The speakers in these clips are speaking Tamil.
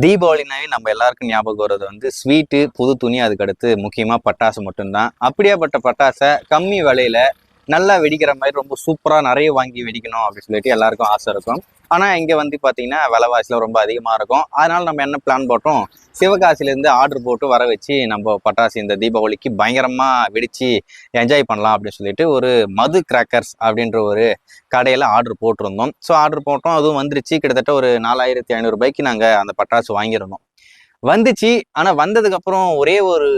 தீபாவளினாவே நம்ம எல்லாருக்கும் ஞாபகம் வர்றது வந்து ஸ்வீட்டு, புது துணி, அதுக்கடுத்து முக்கியமாக பட்டாசு மட்டும்தான். அப்படியாப்பட்ட பட்டாசை கம்மி விலையில நல்லா வெடிக்கிற மாதிரி ரொம்ப சூப்பராக நிறைய வாங்கி வெடிக்கணும் அப்படின்னு சொல்லிட்டு எல்லாருக்கும் ஆசை இருக்கும். ஆனால் இங்கே வந்து பார்த்தீங்கன்னா விலைவாசிலாம் ரொம்ப அதிகமாக இருக்கும். அதனால நம்ம என்ன பிளான் போட்டோம், சிவகாசிலேருந்து ஆர்டர் போட்டு வர வச்சு நம்ம பட்டாசு இந்த தீபாவளிக்கு பயங்கரமாக வெடித்து என்ஜாய் பண்ணலாம் அப்படின்னு சொல்லிட்டு ஒரு மது கிராக்கர்ஸ் அப்படின்ற ஒரு கடையில் ஆர்டர் போட்டிருந்தோம். ஸோ ஆர்டர் போட்டோம், அதுவும் வந்துருச்சு. கிட்டத்தட்ட ஒரு 4500 ரூபாய்க்கு நாங்கள் அந்த பட்டாசு வாங்கியிருந்தோம். வந்துச்சு. ஆனால் வந்ததுக்கப்புறம் ஒரே ஒரு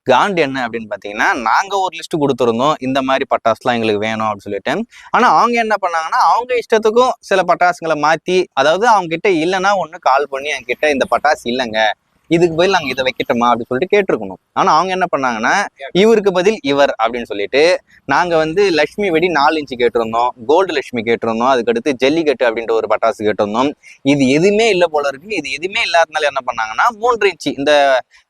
காண்டு என்ன அப்படின்னு பார்த்தீங்கன்னா, நாங்கள் ஒரு லிஸ்ட்டு கொடுத்துருந்தோம், இந்த மாதிரி பட்டாசுலாம் எங்களுக்கு வேணும் அப்படின்னு சொல்லிட்டு. ஆனால் அவங்க என்ன பண்ணாங்கன்னா, அவங்க இஷ்டத்துக்கும் சில பட்டாசுங்களை மாற்றி, அதாவது அவங்க கிட்ட இல்லைன்னா ஒன்று கால் பண்ணி என்கிட்ட இந்த பட்டாசு இல்லைங்க, இதுக்கு பதில் நாங்கள் இதை வைக்கட்டுமா அப்படின்னு சொல்லிட்டு கேட்டிருக்கணும். ஆனால் அவங்க என்ன பண்ணாங்கன்னா, இவருக்கு பதில் இவர் அப்படின்னு சொல்லிட்டு நாங்கள் வந்து லட்சுமி வெடி 4 இன்ச்சு கேட்டிருந்தோம், கோல்டு லட்சுமி கேட்டிருந்தோம், அதுக்கடுத்து ஜல்லிக்கட்டு அப்படின்ற ஒரு பட்டாசு கேட்டிருந்தோம். இது எதுவுமே இல்லை போல இருக்கு. இது எதுவுமே இல்லாதனால என்ன பண்ணாங்கன்னா 3 இன்ச்சு இந்த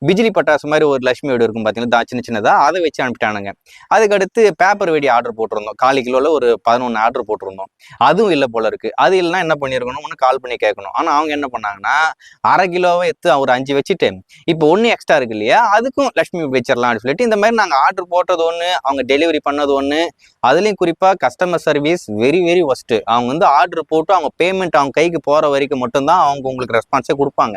பிஜிலி பட்டாசு மாதிரி ஒரு லட்சுமி வெடி இருக்கும் பார்த்தீங்கன்னா, சின்ன சின்னதாக, அதை வச்சு அனுப்பிட்டானுங்க. அதுக்கடுத்து பேப்பர் வெடி ஆர்டர் போட்டிருந்தோம், 1/4 கிலோவில் ஒரு 11 ஆர்டர் போட்டிருந்தோம். அதுவும் இல்லை போல இருக்கு. அது இல்லைன்னா என்ன பண்ணியிருக்கணும், ஒன்று கால் பண்ணி கேட்கணும். ஆனால் அவங்க என்ன பண்ணாங்கன்னா, 1/2 கிலோவை எடுத்து ஒரு 5 வச்சுட்டு இப்போ 1 எக்ஸ்ட்ரா இருக்கு இல்லையா, அதுக்கும் லட்சுமி வச்சிடலாம் அப்படின்னு சொல்லிட்டு இந்த மாதிரி நாங்கள் ஆர்டர் போட்டது ஒன்று, அவங்க டெலிவரி பண்ணது ஒன்று. அதுலேயும் குறிப்பாக customer service very very worst. அவங்க வந்து ஆர்டர் போட்டு அவங்க பேமெண்ட் அவங்க கைக்கு போகிற வரைக்கும் மட்டும்தான் அவங்க உங்களுக்கு ரெஸ்பான்ஸே கொடுப்பாங்க.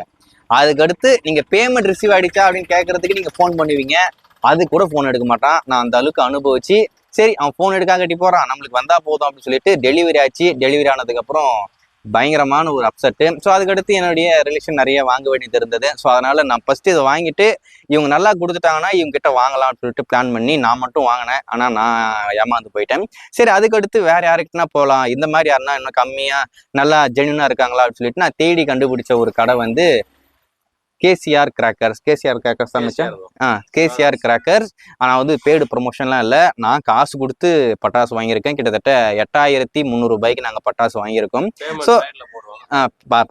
அதுக்கடுத்து நீங்கள் பேமெண்ட் ரிசீவ் ஆகிடுச்சா அப்படின்னு கேட்குறதுக்கு நீங்கள் ஃபோன் பண்ணுவீங்க, அது கூட ஃபோன் எடுக்க மாட்டான். நான் அந்த அளவுக்கு அனுபவிச்சு, சரி அவன் ஃபோன் எடுக்காட்டி போகிறான், நம்மளுக்கு வந்தால் போதும் அப்படின்னு சொல்லிட்டு டெலிவரி ஆச்சு. டெலிவரி ஆனதுக்கப்புறம் பயங்கரமான ஒரு அப்செட்டு. ஸோ அதுக்கடுத்து என்னுடைய ரிலேஷன் நிறைய வாங்க வேண்டியது இருந்தது. ஸோ அதனால் நான் ஃபஸ்ட்டு இதை வாங்கிட்டு இவங்க நல்லா கொடுத்துட்டாங்கன்னா இவங்க கிட்ட வாங்கலாம்னு சொல்லிட்டு பிளான் பண்ணி நான் மட்டும் வாங்கினேன். ஆனால் நான் ஏமாந்து போயிட்டேன். சரி, அதுக்கடுத்து வேறு யாருக்குன்னா போகலாம், இந்த மாதிரி யாருன்னா இன்னும் கம்மியாக நல்லா ஜென்யூனாக இருக்காங்களா அப்படின்னு சொல்லிட்டு நான் தேடி கண்டுபிடிச்ச ஒரு கடை வந்து கேசிஆர் கிராக்கர்ஸ். கேசிஆர் கிராக்கர்ஸ் தான் வச்சேன். KCR crackers. ஆனால் வந்து பெய்டு ப்ரொமோஷன்லாம் இல்லை, நான் காசு கொடுத்து பட்டாசு வாங்கியிருக்கேன். கிட்டத்தட்ட 8300 ரூபாய்க்கு நாங்கள் பட்டாசு வாங்கியிருக்கோம். ஸோ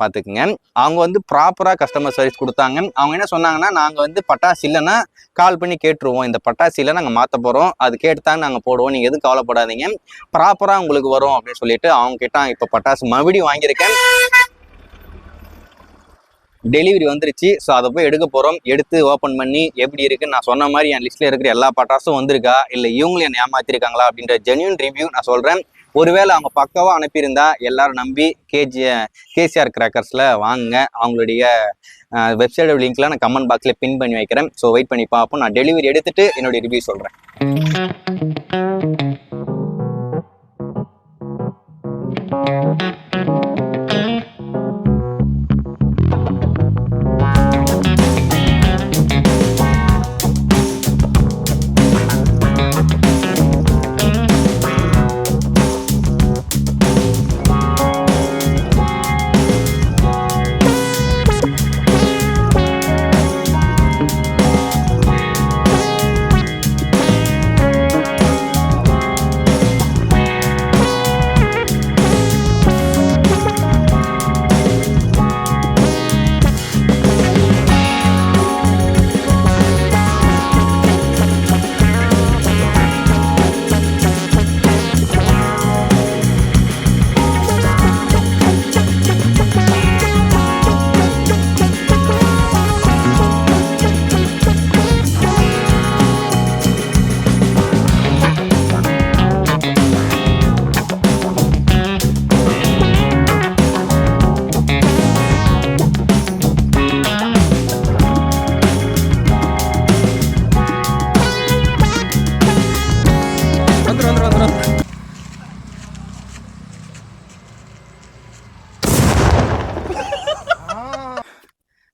பார்த்துக்குங்க, அவங்க வந்து ப்ராப்பராக கஸ்டமர் சர்வீஸ் கொடுத்தாங்க. அவங்க என்ன சொன்னாங்கன்னா, நாங்கள் வந்து பட்டாசு இல்லைன்னா கால் பண்ணி கேட்டுருவோம், இந்த பட்டாசு இல்லை நாங்கள் மாற்ற போகிறோம், அது கேட்டு தாங்க நாங்கள் போடுவோம், நீங்கள் எதுவும் கவலைப்படாதீங்க, ப்ராப்பராக உங்களுக்கு வரும் அப்படின்னு சொல்லிட்டு அவங்க கிட்ட இப்போ பட்டாசு மறுபடியும் வாங்கியிருக்கேன். டெலிவரி வந்துருச்சு. ஸோ அதை போய் எடுக்க போகிறோம். எடுத்து ஓப்பன் பண்ணி எப்படி இருக்குன்னு நான் சொன்ன மாதிரி என் லிஸ்ட்டில் இருக்கிற எல்லா பட்டாசும் வந்திருக்கா, இல்லை இவங்களும் என்னை ஏமாத்திருக்காங்களா அப்படின்ற ஜென்யூன் ரிவ்யூ நான் சொல்கிறேன். ஒருவேளை அவங்க பக்காவாக அனுப்பியிருந்தா எல்லாரும் நம்பி கேசிஆர் கிராக்கர்ஸில் வாங்குங்க. அவங்களுடைய வெப்சைட் லிங்க்லாம் நான் கமெண்ட் பாக்ஸில் பின் பண்ணி வைக்கிறேன். ஸோ வெயிட் பண்ணி பார்ப்போம். நான் டெலிவரி எடுத்துகிட்டு என்னுடைய ரிவ்யூ சொல்கிறேன்.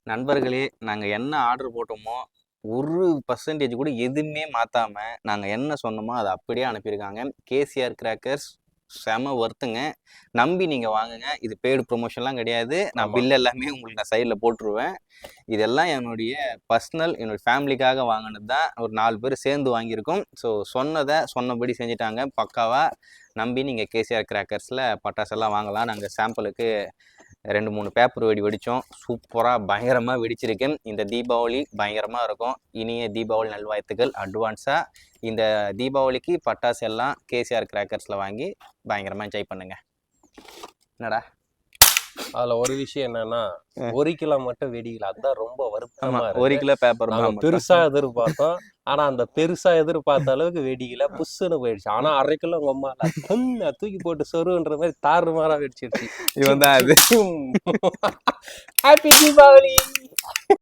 நண்பர்களே, நாங்கள் என்ன ஆர்டர் போட்டோமோ 1% கூட எதுவுமே மாற்றாமல் நாங்கள் என்ன சொன்னோமோ அதை அப்படியே அனுப்பியிருக்காங்க. கேசிஆர் கிராக்கர்ஸ் செம ஒர்த்துங்க, நம்பி நீங்கள் வாங்குங்க. இது பெய்டு ப்ரொமோஷன்லாம் கிடையாது. நான் பில் எல்லாமே உங்களுக்கு நான் சைடில் போட்டுருவேன். இதெல்லாம் என்னுடைய பர்சனல், என்னுடைய ஃபேமிலிக்காக வாங்கினது தான். ஒரு 4 பேர் சேர்ந்து வாங்கியிருக்கோம். ஸோ சொன்னதை சொன்னபடி செஞ்சுட்டாங்க பக்காவாக. நம்பி நீங்கள் கேசிஆர் கிராக்கர்ஸில் பட்டாசெல்லாம் வாங்கலாம். நாங்கள் சாம்பிளுக்கு 2-3 பேப்பர் வெடி வெடித்தோம். சூப்பராக பயங்கரமாக வெடிச்சிருக்கேன். இந்த தீபாவளி பயங்கரமாக இருக்கும். இனிய தீபாவளி நல்வாழ்த்துக்கள் அட்வான்ஸாக. இந்த தீபாவளிக்கு பட்டாசு எல்லாம் கேசிஆர் கிராக்கர்ஸில் வாங்கி பயங்கரமாக என்ஜாய் பண்ணுங்கள். என்னடா அதுல ஒரு விஷயம் என்னன்னா 1 கிலோ மட்டும் வெடிக்கல, அதுதான் ரொம்ப வருத்தமா 1 இருக்கு. கிலோ பேப்பர் நாங்க பாம் பெருசா எதிர்பார்த்தோம், ஆனா அந்த பெருசா எதிர்பார்த்த அளவுக்கு வெடிக்கல, புஷ்ஷுன்னு போயிடுச்சு. ஆனா 1/2 கிலோ உங்க அம்மா தூக்கி போட்டு சொருன்ற மாதிரி தாறுமாறா வெடிச்சிருச்சு. இவன் தான் அது. ஹாப்பி தீபாவளி.